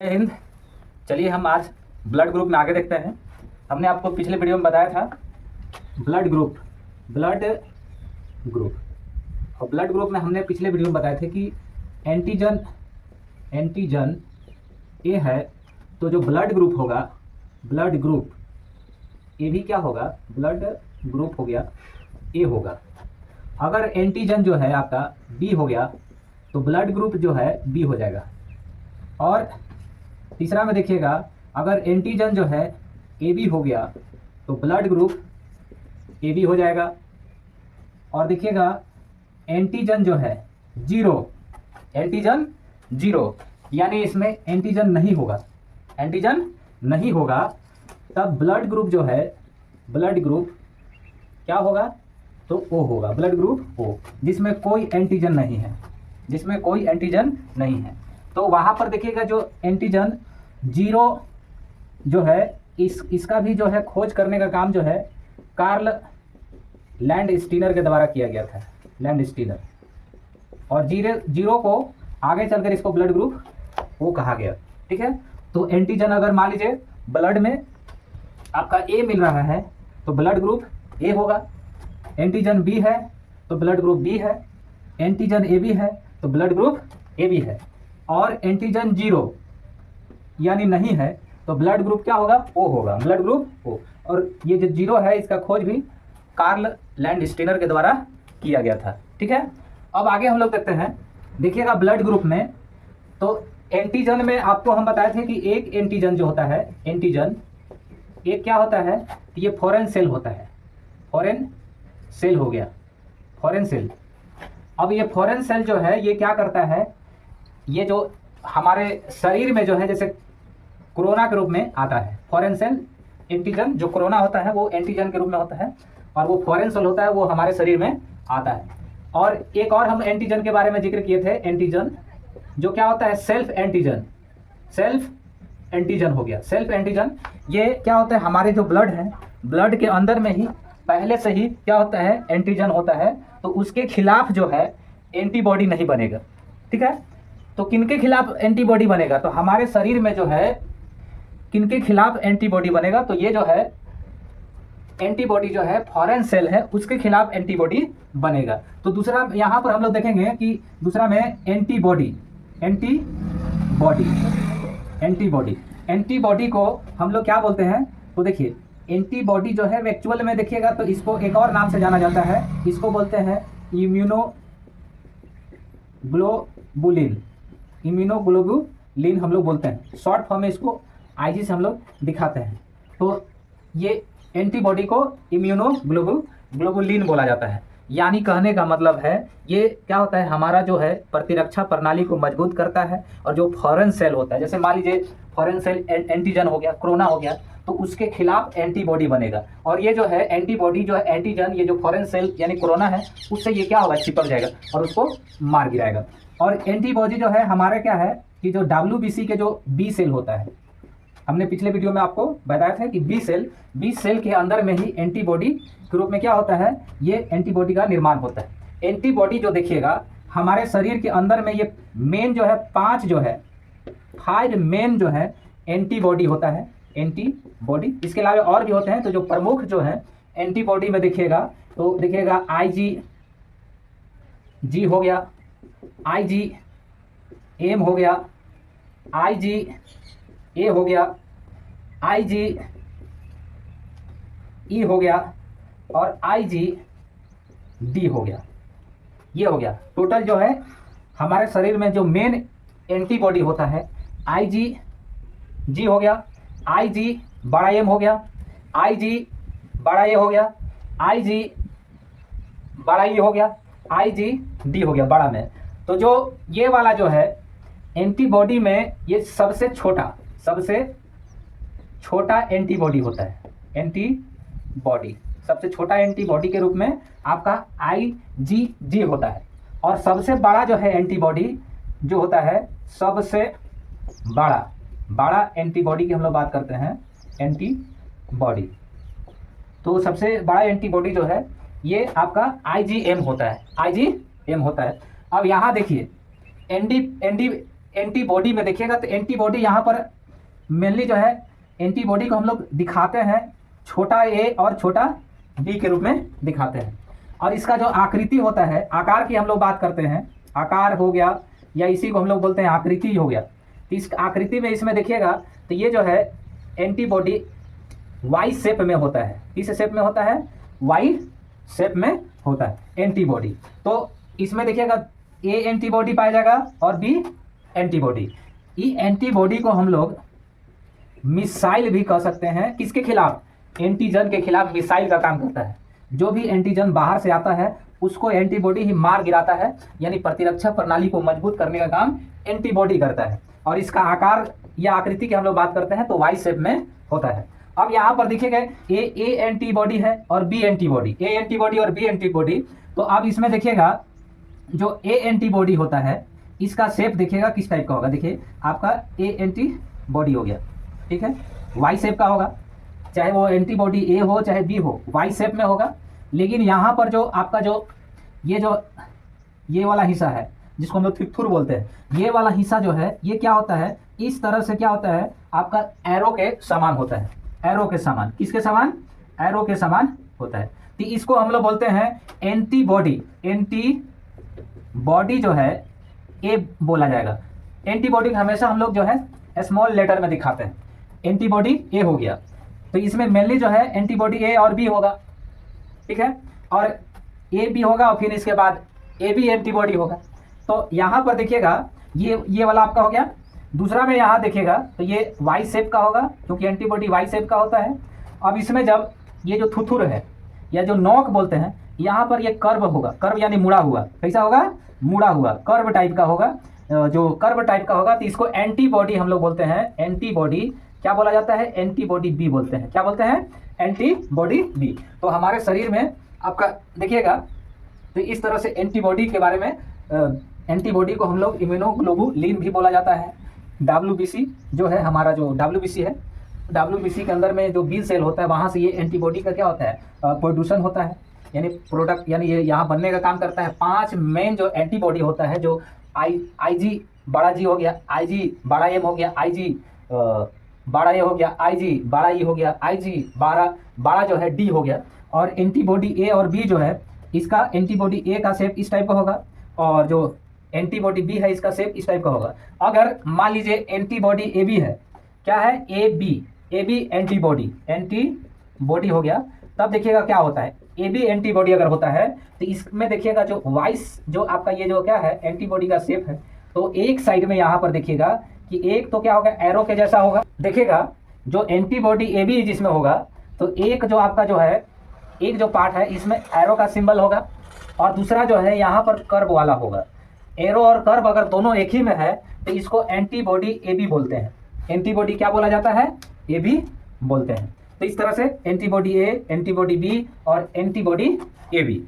जय हिंद। चलिए हम आज ब्लड ग्रुप में आगे देखते हैं। हमने आपको पिछले वीडियो में बताया था ब्लड ग्रुप और ब्लड ग्रुप में हमने पिछले वीडियो में बताए थे कि एंटीजन ए है, तो जो ब्लड ग्रुप होगा, ब्लड ग्रुप ए भी क्या होगा, ब्लड ग्रुप हो गया ए होगा। अगर एंटीजन जो है आपका बी हो गया तो ब्लड ग्रुप जो है बी हो जाएगा। और तीसरा में देखिएगा, अगर एंटीजन जो है ए बी हो गया तो ब्लड ग्रुप ए बी हो जाएगा। और देखिएगा एंटीजन जो है एंटीजन जीरो, यानी इसमें एंटीजन नहीं होगा, तब ब्लड ग्रुप जो है, ब्लड ग्रुप क्या होगा, तो ओ होगा, ब्लड ग्रुप ओ, जिसमें कोई एंटीजन नहीं है। तो वहाँ पर देखिएगा जो एंटीजन जीरो जो है, इसका भी जो है खोज करने का काम जो है कार्ल लैंडस्टीनर के द्वारा किया गया था, लैंडस्टीनर। और जीरो को आगे चलकर इसको ब्लड ग्रुप ओ कहा गया। ठीक है, तो एंटीजन अगर मान लीजिए ब्लड में आपका ए मिल रहा है तो ब्लड ग्रुप ए होगा, एंटीजन बी है तो ब्लड ग्रुप बी है, एंटीजन ए बी है तो ब्लड ग्रुप ए बी है, और एंटीजन जीरो यानी नहीं है तो ब्लड ग्रुप क्या होगा, ओ होगा, ब्लड ग्रुप ओ। और ये जो जीरो है इसका खोज भी कार्ल लैंडस्टीनर के द्वारा किया गया था। ठीक है, अब आगे हम लोग देखते हैं। देखिएगा ब्लड ग्रुप में तो एंटीजन में आपको हम बताए थे कि एक एंटीजन जो होता है, एंटीजन एक क्या होता है, ये फॉरेन सेल होता है, फॉरेन सेल हो गया, फॉरेन सेल। अब ये फॉरेन सेल जो है ये क्या करता है, ये जो हमारे शरीर में जो है जैसे कोरोना के रूप में आता है, फॉरेन सेल एंटीजन, जो कोरोना होता है वो एंटीजन के रूप में होता है, और वो फॉरेन सेल होता है वो हमारे शरीर में आता है। और एक और हम एंटीजन के बारे में जिक्र किए थे, एंटीजन जो क्या होता है, सेल्फ एंटीजन हो गया, सेल्फ एंटीजन। ये क्या होता है, हमारे जो ब्लड है, ब्लड के अंदर में ही पहले से ही क्या होता है, एंटीजन होता है, तो उसके खिलाफ जो है एंटीबॉडी नहीं बनेगा। ठीक है, तो किनके खिलाफ एंटीबॉडी बनेगा, तो हमारे शरीर में जो है किनके खिलाफ एंटीबॉडी बनेगा, तो ये जो है एंटीबॉडी जो है फॉरेन सेल है उसके खिलाफ एंटीबॉडी बनेगा। तो दूसरा यहाँ पर हम लोग देखेंगे कि दूसरा में एंटीबॉडी को हम लोग क्या बोलते हैं, तो देखिए एंटीबॉडी जो है एक्चुअल में देखिएगा तो इसको एक और नाम से जाना जाता है, इसको बोलते हैं इम्यूनोग्लोबुलिन हम लोग बोलते हैं, शॉर्ट फॉर्म में इसको आईजी से हम लोग दिखाते हैं। तो ये एंटीबॉडी को इम्यूनोग्लोबुलिन बोला जाता है, यानी कहने का मतलब है ये क्या होता है, हमारा जो है प्रतिरक्षा प्रणाली को मजबूत करता है। और जो फॉरेन सेल होता है, जैसे मान लीजिए फॉरेन सेल एंटीजन हो गया, कोरोना हो गया, तो उसके खिलाफ एंटीबॉडी बनेगा। और ये जो है एंटीबॉडी जो है एंटीजन, ये जो फॉरेन सेल यानी कोरोना है उससे ये क्या होगा, चिपक जाएगा और उसको मार गिराएगा। और एंटीबॉडी जो है हमारे क्या है कि जो WBC के जो बी सेल होता है, हमने पिछले वीडियो में आपको बताया था कि बी सेल के अंदर में ही एंटीबॉडी के रूप में क्या होता है, ये एंटीबॉडी का निर्माण होता है। एंटीबॉडी जो देखिएगा हमारे शरीर के अंदर में ये मेन जो है 5 मेन जो है एंटीबॉडी होता है, एंटीबॉडी। इसके अलावा और भी होते हैं, तो जो प्रमुख जो है एंटीबॉडी में देखिएगा तो देखिएगा IgG हो गया, IgM हो गया, IgA हो गया, IgE हो गया और IgD हो गया। ये हो गया टोटल जो है हमारे शरीर में जो मेन एंटीबॉडी होता है। IgG हो गया, IG बड़ा M हो गया, IG बड़ा A हो गया, IG बड़ा E हो गया, IgD हो गया बड़ा में। तो जो ये वाला जो है एंटीबॉडी में ये सबसे छोटा एंटीबॉडी होता है, एंटीबॉडी सबसे छोटा एंटीबॉडी के रूप में आपका IgG होता है। और सबसे बड़ा जो है एंटीबॉडी जो होता है, सबसे बड़ा एंटीबॉडी की हम लोग बात करते हैं, एंटीबॉडी। तो सबसे बड़ा एंटीबॉडी जो है ये आपका IgM होता है, अब यहाँ देखिए एंटीबॉडी में देखिएगा तो एंटीबॉडी यहाँ पर मेनली जो है एंटीबॉडी को हम लोग दिखाते हैं छोटा ए और छोटा बी के रूप में दिखाते हैं। और इसका जो आकृति होता है, आकार की हम लोग बात करते हैं, आकार हो गया या इसी को हम लोग बोलते हैं आकृति हो गया। तो इस आकृति में इसमें देखिएगा तो ये जो है एंटीबॉडी वाई शेप में होता है। किस शेप में होता है? वाई शेप में होता है एंटीबॉडी। तो इसमें देखिएगा ए एंटीबॉडी पाया जाएगा और बी एंटीबॉडी। ये एंटीबॉडी को हम लोग मिसाइल भी कह सकते हैं। किसके खिलाफ? एंटीजन के खिलाफ मिसाइल का काम करता है। जो भी एंटीजन बाहर से आता है उसको एंटीबॉडी ही मार गिराता है, यानी प्रतिरक्षा प्रणाली को मजबूत करने का काम एंटीबॉडी करता है। और इसका आकार या आकृति की हम लोग बात करते हैं तो वाई शेप में होता है। अब यहाँ पर देखिएगा ए एंटीबॉडी है और बी एंटीबॉडी, ए एंटीबॉडी और बी एंटीबॉडी। तो अब इसमें देखिएगा जो ए एंटीबॉडी होता है इसका शेप देखिएगा किस टाइप का होगा। देखिए आपका ए एंटीबॉडी हो गया, ठीक है, वाई शेप का होगा। चाहे वो एंटीबॉडी ए हो चाहे बी हो, वाई शेप में होगा। लेकिन यहाँ पर जो आपका जो ये वाला हिस्सा है जिसको हम लोग थिथुर बोलते हैं, ये वाला हिस्सा जो है ये क्या होता है, इस तरह से क्या होता है आपका एरो के समान होता है। एरो के समान, किसके समान? एरो के समान होता है। तो इसको हम लोग बोलते हैं एंटीबॉडी। एंटीबॉडी जो है ए बोला जाएगा। एंटीबॉडी हमेशा हम लोग जो है स्मॉल लेटर में दिखाते हैं। एंटीबॉडी ए हो गया तो इसमें मेनली जो है एंटीबॉडी ए और बी होगा, ठीक है, और ए बी होगा और फिर इसके बाद ए बी एंटीबॉडी होगा। तो यहाँ पर देखिएगा ये वाला आपका हो गया। दूसरा में यहाँ देखिएगा तो ये वाई शेप का होगा क्योंकि एंटीबॉडी वाई शेप का होता है। अब इसमें जब ये जो थुथुर है या जो नोक बोलते हैं, यहाँ पर ये कर्व होगा। कर्व यानी मुड़ा हुआ। कैसा होगा? मुड़ा हुआ, कर्व टाइप का होगा। जो कर्व टाइप का होगा तो इसको एंटीबॉडी हम लोग बोलते हैं। एंटीबॉडी क्या बोला जाता है? एंटीबॉडी बी बोलते हैं। क्या बोलते हैं? Antibody B. तो हमारे शरीर में आपका देखिएगा तो इस तरह से एंटीबॉडी के बारे में, एंटीबॉडी को हम लोग इम्यूनोग्लोबुलिन भी बोला जाता है। WBC जो है हमारा, जो WBC है, WBC के अंदर में जो बी सेल होता है वहाँ से ये एंटीबॉडी का क्या होता है? प्रोड्यूसन होता है, यानी प्रोडक्ट, यानी ये यहाँ बनने का काम करता है। 5 मेन जो एंटीबॉडी होता है, जो IG बड़ा जी हो गया, IG बड़ा एम हो गया, IG बड़ा ए हो गया, IG बड़ा ई हो गया, IG बड़ा जो है डी हो गया। और एंटीबॉडी ए और बी जो है, इसका एंटीबॉडी ए का शेप इस टाइप का होगा और जो एंटीबॉडी बी है इसका शेप इस टाइप का होगा। अगर मान लीजिए एंटीबॉडी ए बी है, क्या है? ए बी एंटीबॉडी हो गया, तब देखिएगा क्या होता है। ए बी एंटीबॉडी अगर होता है तो इसमें देखिएगा जो वाइस जो आपका ये जो क्या है एंटीबॉडी का शेप है, तो एक साइड में यहाँ पर देखिएगा कि एक तो क्या होगा, एरो के जैसा होगा। देखिएगा जो एंटीबॉडी ए बी जिसमें होगा तो एक जो आपका जो है, एक जो पार्ट है इसमें एरो का सिंबल होगा और दूसरा जो है यहाँ पर कर्व वाला होगा। एरो और कर्व अगर दोनों एक ही में है तो इसको एंटीबॉडी ए बी बोलते हैं। एंटीबॉडी क्या बोला जाता है? ए बी बोलते हैं। तो इस तरह से एंटीबॉडी ए, एंटीबॉडी बी और एंटीबॉडी ए बी।